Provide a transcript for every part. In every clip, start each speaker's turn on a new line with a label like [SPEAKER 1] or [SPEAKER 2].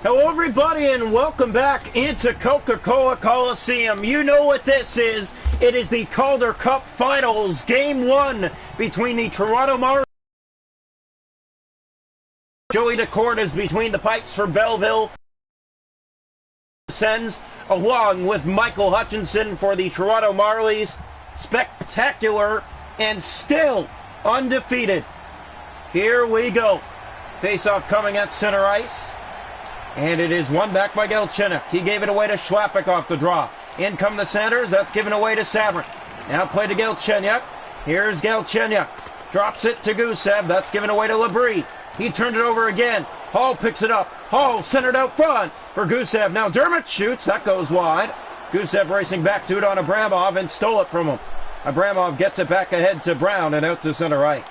[SPEAKER 1] Hello everybody and welcome back into Coca-Cola Coliseum. You know what this is. It is the Calder Cup Finals, Game 1 between the Toronto Marlies. Joey DeCourt is between the pipes for Belleville. Sends along with Michael Hutchinson for the Toronto Marlies. Spectacular and still undefeated. Here we go. Face-off coming at center ice. And it is won back by Galchenyuk. He gave it away to Schlappick off the draw. In come the Sanders. That's given away to Sabrin. Now play to Galchenyuk. Here's Galchenyuk. Drops it to Gusev. That's given away to Labrie. He turned it over again. Hall picks it up. Hall centered out front for Gusev. Now Dermott shoots. That goes wide. Gusev racing back to it on Abramov and stole it from him. Abramov gets it back ahead to Brown and out to center ice.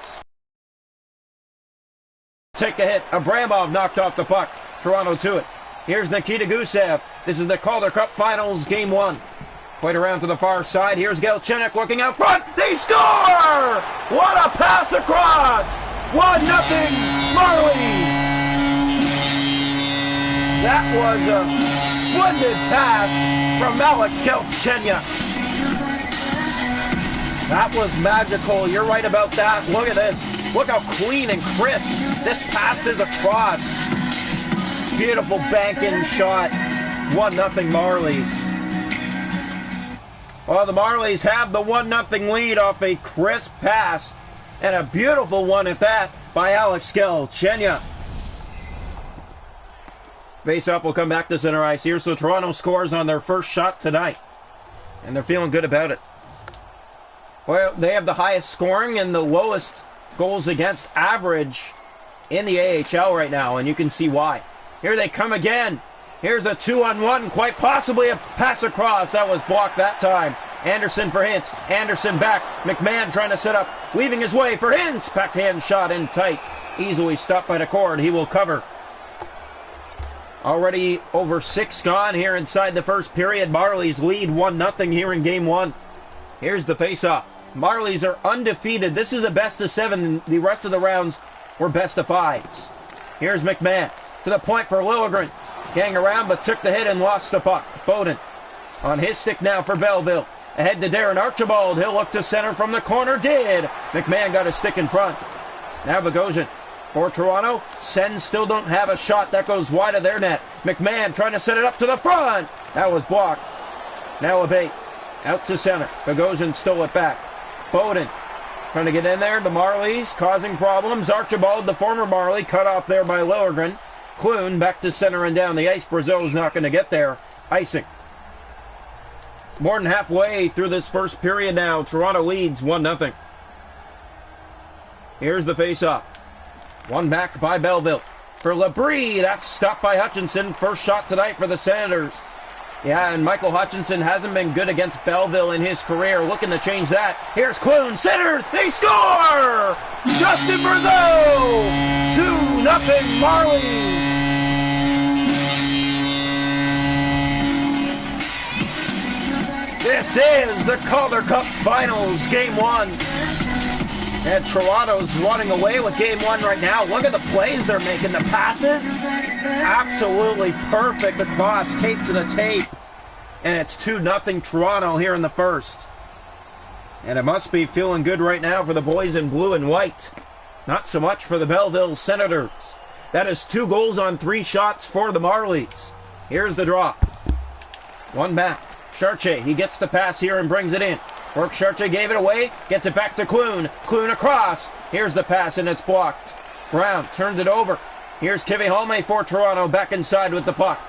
[SPEAKER 1] Take a hit. Abramov knocked off the puck. Toronto to it. Here's Nikita Gusev. This is the Calder Cup Finals, Game 1. Played around to the far side. Here's Galchenyuk looking out front. They score! What a pass across! 1-0 Marlies! That was a splendid pass from Alex Galchenyuk. That was magical. You're right about that. Look at this. Look how clean and crisp this pass is across. Beautiful bank-in shot. 1-0 Marlies. Well, the Marlies have the 1-0 lead off a crisp pass. And a beautiful one at that by Alex Galchenyuk. Face-up will come back to center ice here. So Toronto scores on their first shot tonight. And they're feeling good about it. Well, they have the highest scoring and the lowest goals against average in the AHL right now. And you can see why. Here they come again. Here's a 2-on-1, quite possibly a pass across. That was blocked that time. Anderson for Hintz. Anderson back. McMahon trying to set up. Weaving his way for Hintz. Backhand shot in tight. Easily stopped by DeCourt. He will cover. Already over 6 gone here inside the first period. Marlies lead 1-0 here in Game 1. Here's the face-off. Marlies are undefeated. This is a best of 7. The rest of the rounds were best of 5s. Here's McMahon. To the point for Liljegren. Gang around but took the hit and lost the puck. Bowden on his stick now for Belleville. Ahead to Darren Archibald. He'll look to center from the corner. Did. McMahon got his stick in front. Now Bogosian for Toronto. Sens still don't have a shot. That goes wide of their net. McMahon trying to set it up to the front. That was blocked. Now Abate. Out to center. Bogosian stole it back. Bowden trying to get in there. The Marlies causing problems. Archibald, the former Marley, cut off there by Liljegren. Clune back to center and down the ice. Brazeau's not going to get there. Icing. More than halfway through this first period now. Toronto leads 1-0. Here's the face-off. One back by Belleville. For Labrie, that's stopped by Hutchinson. First shot tonight for the Senators. Yeah, and Michael Hutchinson hasn't been good against Belleville in his career. Looking to change that. Here's Clune. Center. They score! Justin Brazeau! 2-0 Marlies. This is the Calder Cup Finals, Game 1. And Toronto's running away with Game 1 right now. Look at the plays they're making. The passes, absolutely perfect across, tape to the tape. And it's 2-0 Toronto here in the first. And it must be feeling good right now for the boys in blue and white. Not so much for the Belleville Senators. That is 2 goals on 3 shots for the Marlies. Here's the draw. One back. Charche, he gets the pass here and brings it in. Work Charche gave it away, gets it back to Clune. Clune across. Here's the pass and it's blocked. Brown turns it over. Here's Kivihalme for Toronto back inside with the puck.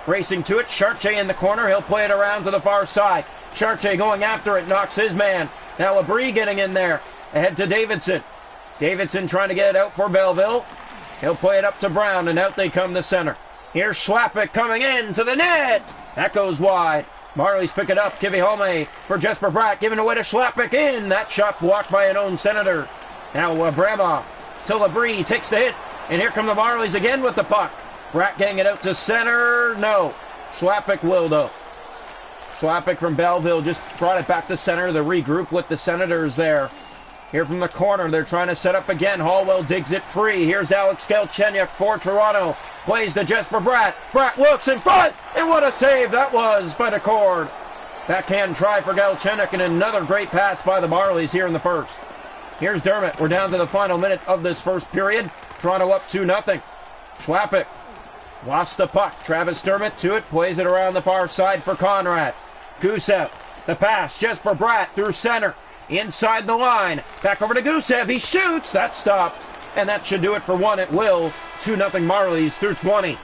[SPEAKER 1] Racing to it, Charche in the corner. He'll play it around to the far side. Charche going after it, knocks his man. Now Labrie getting in there. Ahead to Davidson. Davidson trying to get it out for Belleville. He'll play it up to Brown and out they come to center. Here's Schlappick coming in to the net. That goes wide. Marlies pick it up. Kivihalme for Jesper Bratt. Giving away to Schlappick in. That shot blocked by an own Senator. Now Abramov to Labrie. Takes the hit. And here come the Marlies again with the puck. Bratt getting it out to center. No. Schlappick will though. Schlappick from Belleville just brought it back to center. The regroup with the Senators there. Here from the corner, they're trying to set up again. Hallwell digs it free. Here's Alex Galchenyuk for Toronto. Plays to Jesper Bratt. Bratt looks in front, and what a save that was by the cord. Backhand try for Galchenyuk, and another great pass by the Marlies here in the first. Here's Dermott. We're down to the final minute of this first period. Toronto up 2-0. Schlappick lost the puck. Travis Dermott to it. Plays it around the far side for Conrad. Gusev. The pass. Jesper Bratt through center. Inside the line. Back over to Gusev. He shoots. That's stopped. And that should do it for one. It will. 2-0 Marlies through 20.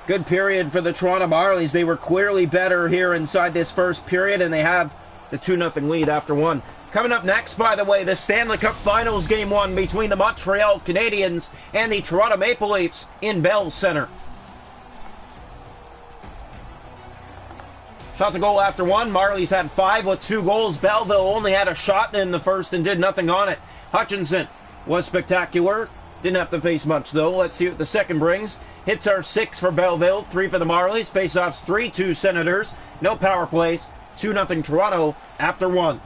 [SPEAKER 1] Good period for the Toronto Marlies. They were clearly better here inside this first period, and they have the 2-0 lead after one. Coming up next, by the way, the Stanley Cup Finals Game 1 between the Montreal Canadiens and the Toronto Maple Leafs in Bell Center. Shot to goal after one. Marlies had 5 with 2 goals. Belleville only had a shot in the first and did nothing on it. Hutchinson was spectacular. Didn't have to face much, though. Let's see what the second brings. Hits are 6 for Belleville, 3 for the Marlies. Faceoffs 3-2 Senators. No power plays. 2-0 Toronto after one.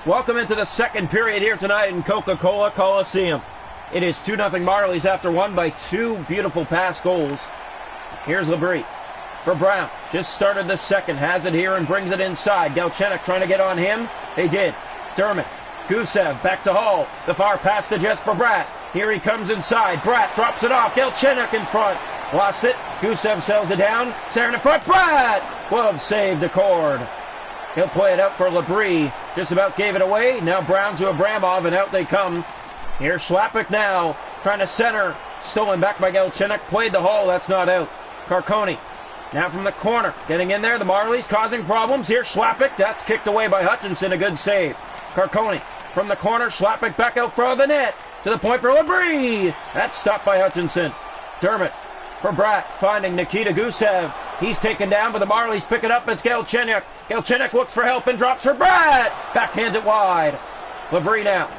[SPEAKER 1] Welcome into the second period here tonight in Coca-Cola Coliseum. It is 2-0 Marlies after one by 2 beautiful pass goals. Here's Labrie for Brown. Just started the second. Has it here and brings it inside. Galchenyuk trying to get on him. They did. Dermott. Gusev back to Hall. The far pass to Jesper Bratt. Here he comes inside. Bratt drops it off. Galchenyuk in front. Lost it. Gusev sells it down. Center in front. Bratt! Glove saved to Cord. He'll play it out for Labrie. Just about gave it away. Now Brown to Abramov, and out they come. Here's Schlappick now. Trying to center. Stolen back by Galchenyuk. Played the Hall. That's not out. Carconi. Now from the corner. Getting in there. The Marlies causing problems. Here's Schlappick. That's kicked away by Hutchinson. A good save. Carconi. From the corner, Schlappick back out front of the net. To the point for Labrie. That's stopped by Hutchinson. Dermott for Bratt, finding Nikita Gusev. He's taken down, but the Marlies pick it up. It's Galchenyuk. Galchenyuk looks for help and drops for Bratt. Backhands it wide. Labrie now.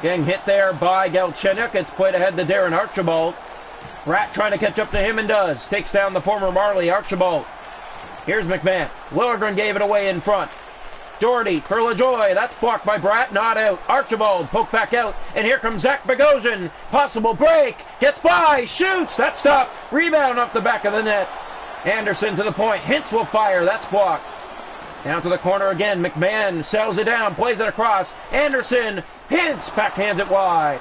[SPEAKER 1] Getting hit there by Galchenyuk. It's played ahead to Darren Archibald. Bratt trying to catch up to him and does. Takes down the former Marley, Archibald. Here's McMahon. Liljegren gave it away in front. Doherty for LaJoie. That's blocked by Bratt. Not out. Archibald poked back out. And here comes Zach Bogosian. Possible break. Gets by. Shoots. That's stopped. Rebound off the back of the net. Anderson to the point. Hintz will fire. That's blocked. Down to the corner again. McMahon sells it down. Plays it across. Anderson. Hintz backhands it wide.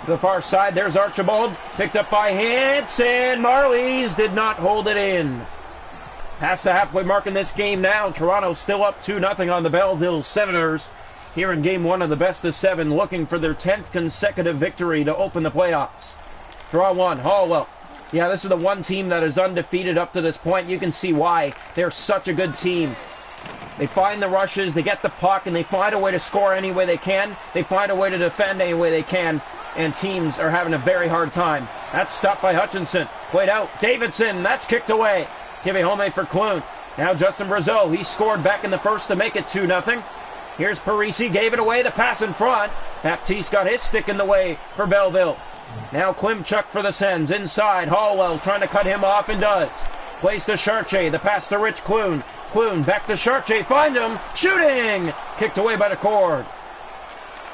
[SPEAKER 1] To the far side. There's Archibald. Picked up by Hintz. And Marlies did not hold it in. Past the halfway mark in this game now. Toronto still up 2-0 on the Belleville Senators here in Game 1 of the best of 7, looking for their 10th consecutive victory to open the playoffs. Draw one. Hallwell. Yeah, this is the one team that is undefeated up to this point. You can see why. They're such a good team. They find the rushes, they get the puck, and they find a way to score any way they can. They find a way to defend any way they can, and teams are having a very hard time. That's stopped by Hutchinson. Played out. Davidson. That's kicked away. Give a homemade for Clune. Now Justin Brazeau. He scored back in the first to make it 2-0. Here's Parisi. Gave it away. The pass in front. Baptiste got his stick in the way for Belleville. Now Klimchuk for the Sens. Inside. Hallwell trying to cut him off and does. Plays to Charche. The pass to Rich Clune. Clune back to Charche. Find him. Shooting. Kicked away by the cord.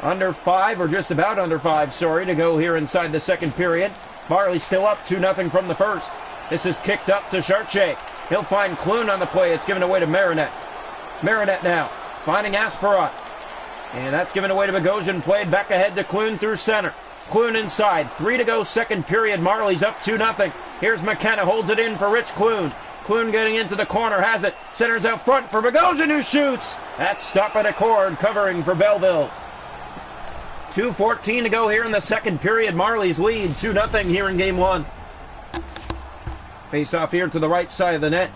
[SPEAKER 1] Under 5, or just about under 5, sorry, to go here inside the second period. Marley still up 2-0 from the first. This is kicked up to Charche. He'll find Clune on the play. It's given away to Marinette. Marinette now finding Asparot. And that's given away to Bogosian. Played back ahead to Clune through center. Clune inside. 3 to go second period. Marley's up 2-0. Here's McKenna. Holds it in for Rich Clune. Clune getting into the corner. Has it. Centers out front for Bogosian, who shoots. That's stopped by the cord. Covering for Belleville. 2:14 to go here in the second period. Marley's lead 2-0 here in Game 1. Face off here to the right side of the net.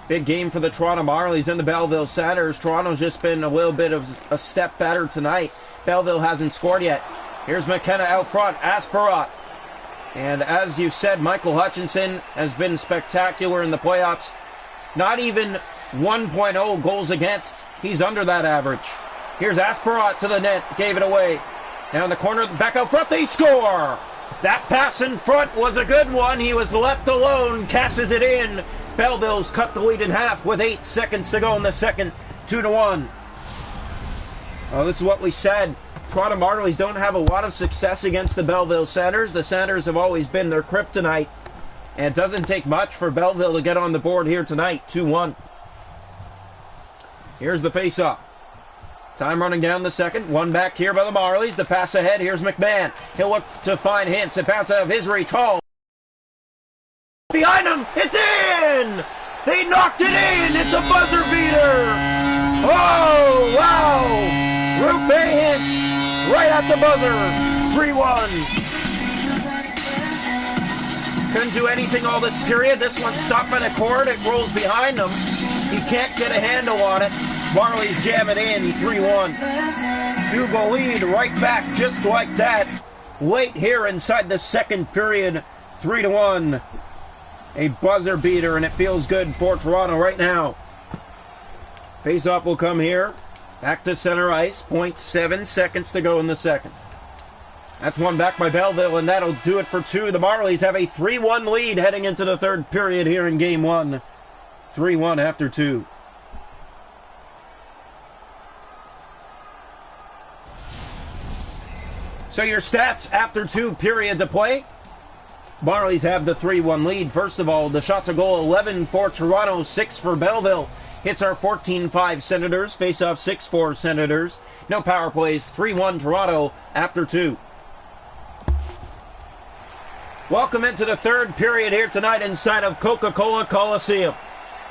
[SPEAKER 1] Big game for the Toronto Marlies and the Belleville Senators. Toronto's just been a little bit of a step better tonight. Belleville hasn't scored yet. Here's McKenna out front. Asparot. And as you said, Michael Hutchinson has been spectacular in the playoffs. Not even 1.0 goals against. He's under that average. Here's Asparot to the net. Gave it away. Down the corner, back out front. They score! That pass in front was a good one. He was left alone. Cashes it in. Belleville's cut the lead in half with 8 seconds to go in the second. 2-1. Oh, this is what we said. Toronto Marlies don't have a lot of success against the Belleville Senators. The Senators have always been their kryptonite. And it doesn't take much for Belleville to get on the board here tonight. 2-1. Here's the face-off. Time running down the second. One back here by the Marlies. The pass ahead. Here's McMahon. He'll look to find Hintz. It bounces out of his reach. Hall. Behind him. It's in! They knocked it in! It's a buzzer beater! Oh, wow! Rupe Hintz right at the buzzer. 3-1. Couldn't do anything all this period. This one stopped by the cord. It rolls behind him. He can't get a handle on it. Marlies jam it in. 3-1. Hugo lead right back just like that. Late here inside the second period. 3-1. A buzzer beater, and it feels good for Toronto right now. Face-off will come here. Back to center ice. 0.7 seconds to go in the second. That's one back by Belleville, and that'll do it for two. The Marlies have a 3-1 lead heading into the third period here in Game 1. 3-1 after two. So your stats after two periods of play. Marlies have the 3-1 lead. First of all, the shots a goal 11 for Toronto, 6 for Belleville. Hits are 14-5 Senators. Face-off 6-4 Senators. No power plays. 3-1 Toronto after two. Welcome into the third period here tonight inside of Coca-Cola Coliseum.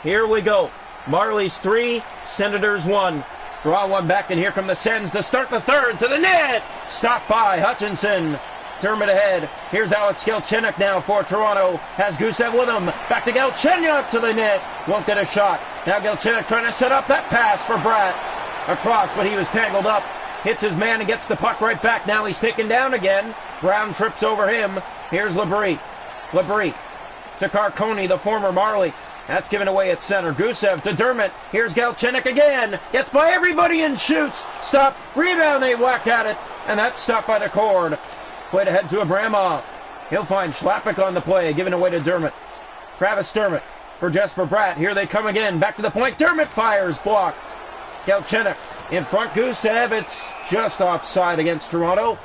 [SPEAKER 1] Here we go. Marlies 3, Senators 1. Draw one back, and here come the Sens to start the third to the net. Stopped by Hutchinson. Dermott ahead. Here's Alex Galchenyuk now for Toronto. Has Gusev with him. Back to Galchenyuk to the net. Won't get a shot. Now Galchenyuk trying to set up that pass for Bratt. Across, but he was tangled up. Hits his man and gets the puck right back. Now he's taken down again. Brown trips over him. Here's Labrie. Labrie to Carconi, the former Marley. That's given away at center. Gusev to Dermott. Here's Galchenyuk again. Gets by everybody and shoots. Stop. Rebound. They whack at it. And that's stopped by the cord. Played ahead to Abramov. He'll find Schlappick on the play. Given away to Dermott. Travis Dermott for Jesper Bratt. Here they come again. Back to the point. Dermott fires. Blocked. Galchenyuk in front. Gusev. It's just offside against Toronto.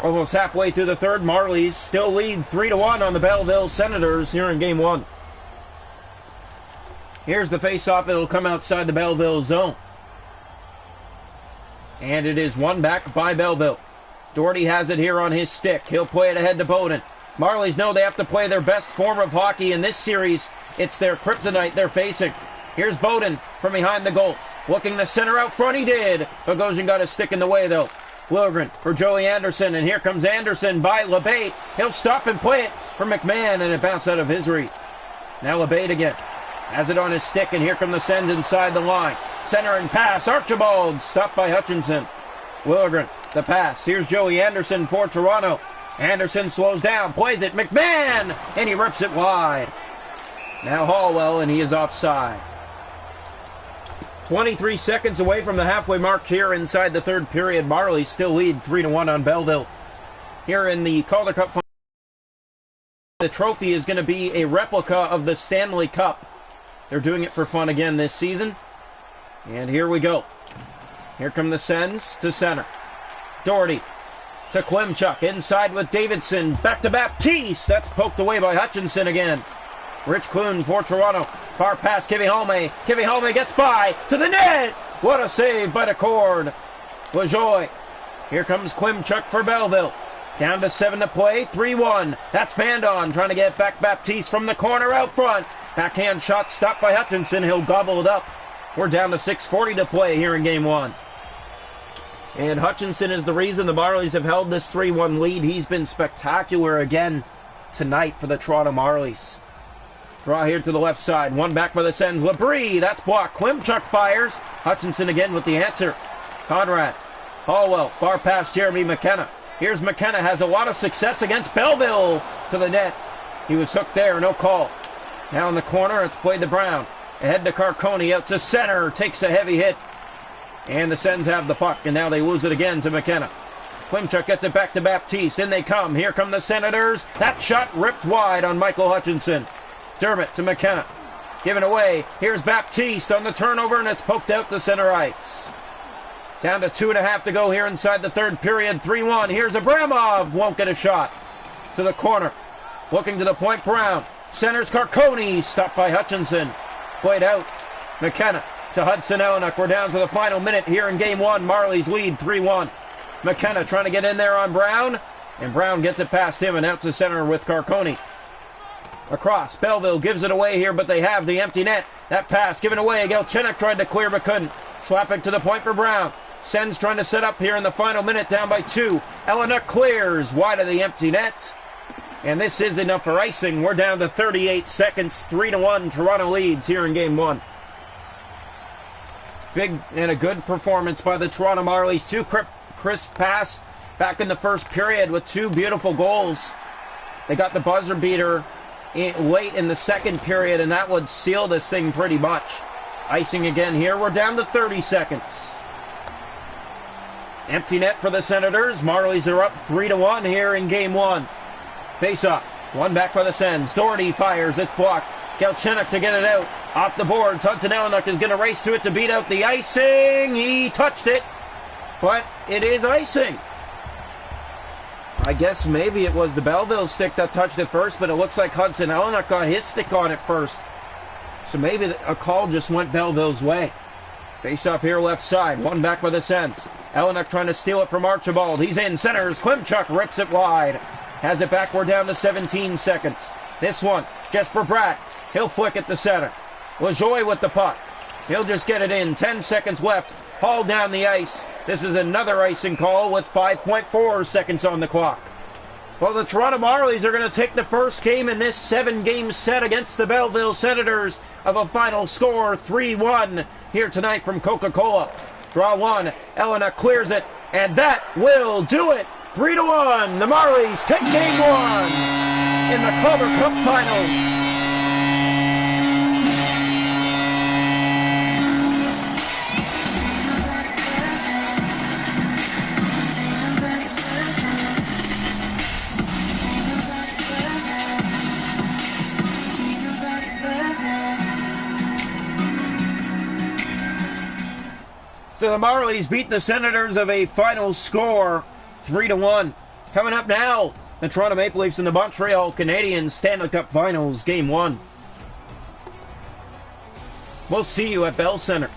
[SPEAKER 1] Almost halfway through the third. Marlies still lead 3-1 on the Belleville Senators here in Game 1. Here's the face-off. It'll come outside the Belleville zone. And it is one back by Belleville. Doherty has it here on his stick. He'll play it ahead to Bowden. Marlies know they have to play their best form of hockey in this series. It's their kryptonite they're facing. Here's Bowden from behind the goal. Looking the center out front. He did. Bogosian got his stick in the way, though. Liljegren for Joey Anderson, and here comes Anderson by LeBate. He'll stop and play it for McMahon, and it bounced out of his reach. Now LeBate again. Has it on his stick, and here come the Sens inside the line. Center and pass. Archibald stopped by Hutchinson. Liljegren, the pass. Here's Joey Anderson for Toronto. Anderson slows down, plays it. McMahon, and he rips it wide. Now Hallwell, and he is offside. 23 seconds away from the halfway mark here inside the third period. Marlies still lead 3-1 on Belleville. Here in the Calder Cup final, the trophy is going to be a replica of the Stanley Cup. They're doing it for fun again this season. And here we go. Here come the Sens to center. Doherty to Klimchuk. Inside with Davidson. Back to Baptiste. That's poked away by Hutchinson again. Rich Clune for Toronto. Far pass, Kivihalme. Kivihalme gets by to the net. What a save by the cord. LaJoie. Here comes Klimchuk for Belleville. Down to 7 to play. 3-1. That's Vandon trying to get back Baptiste from the corner out front. Backhand shot stopped by Hutchinson. He'll gobble it up. We're down to 6:40 to play here in Game 1. And Hutchinson is the reason the Marlies have held this 3-1 lead. He's been spectacular again tonight for the Toronto Marlies. Draw here to the left side. One back by the Sens. Labrie, that's blocked. Klimchuk fires. Hutchinson again with the answer. Conrad. Hallwell, far past Jeremy McKenna. Here's McKenna, has a lot of success against Belleville to the net. He was hooked there, no call. Now in the corner, it's played to Brown. Ahead to Carconi, out to center. Takes a heavy hit. And the Sens have the puck, and now they lose it again to McKenna. Klimchuk gets it back to Baptiste. In they come. Here come the Senators. That shot ripped wide on Michael Hutchinson. Dermott to McKenna. Given away. Here's Baptiste on the turnover, and it's poked out to center ice. Down to 2.5 to go here inside the third period. 3-1. Here's Abramov. Won't get a shot. To the corner. Looking to the point. Brown. Centers Carcone. Stopped by Hutchinson. Played out. McKenna to Hudson Ellenuk. We're down to the final minute here in game one. Marlies lead 3-1. McKenna trying to get in there on Brown. And Brown gets it past him and out to center with Carcone. Across. Belleville gives it away here, but they have the empty net. That pass given away. Galchenyuk tried to clear but couldn't. Schlappick to the point for Brown. Sens trying to set up here in the final minute, down by 2. Ellenuk clears wide of the empty net. And this is enough for icing. We're down to 38 seconds. 3-1. Toronto leads here in game one. Big and a good performance by the Toronto Marlies. 2 crisp pass back in the first period with 2 beautiful goals. They got the buzzer beater late in the second period, and that would seal this thing pretty much. Icing again here. We're down to 30 seconds. Empty net for the Senators. Marlies are up 3-1 here in game one. Face up. One back by the Sens. Doherty fires. It's blocked. Galchenyuk to get it out. Off the boards. Hudson Ellenuk is going to race to it to beat out the icing. He touched it, but it is icing. I guess maybe it was the Belleville stick that touched it first, but it looks like Hudson Ellenuk got his stick on it first. So maybe a call just went Belleville's way. Face off here left side. One back by the Sens. Ellenuk trying to steal it from Archibald. He's in. Centers. Klimchuk rips it wide. Has it back. We're down to 17 seconds. This one. Jesper Bratt. He'll flick it to center. LaJoie with the puck. He'll just get it in. 10 seconds left. Hauled down the ice. This is another icing call with 5.4 seconds on the clock. Well, the Toronto Marlies are going to take the first game in this 7-game set against the Belleville Senators of a final score 3-1 here tonight from Coca-Cola. Draw one. Ellenuk clears it, and that will do it. 3-1. The Marlies take game one in the Calder Cup Finals. So the Marlies beat the Senators of a final score 3-1. Coming up now, the Toronto Maple Leafs and the Montreal Canadiens Stanley Cup Finals Game 1. We'll see you at Bell Center.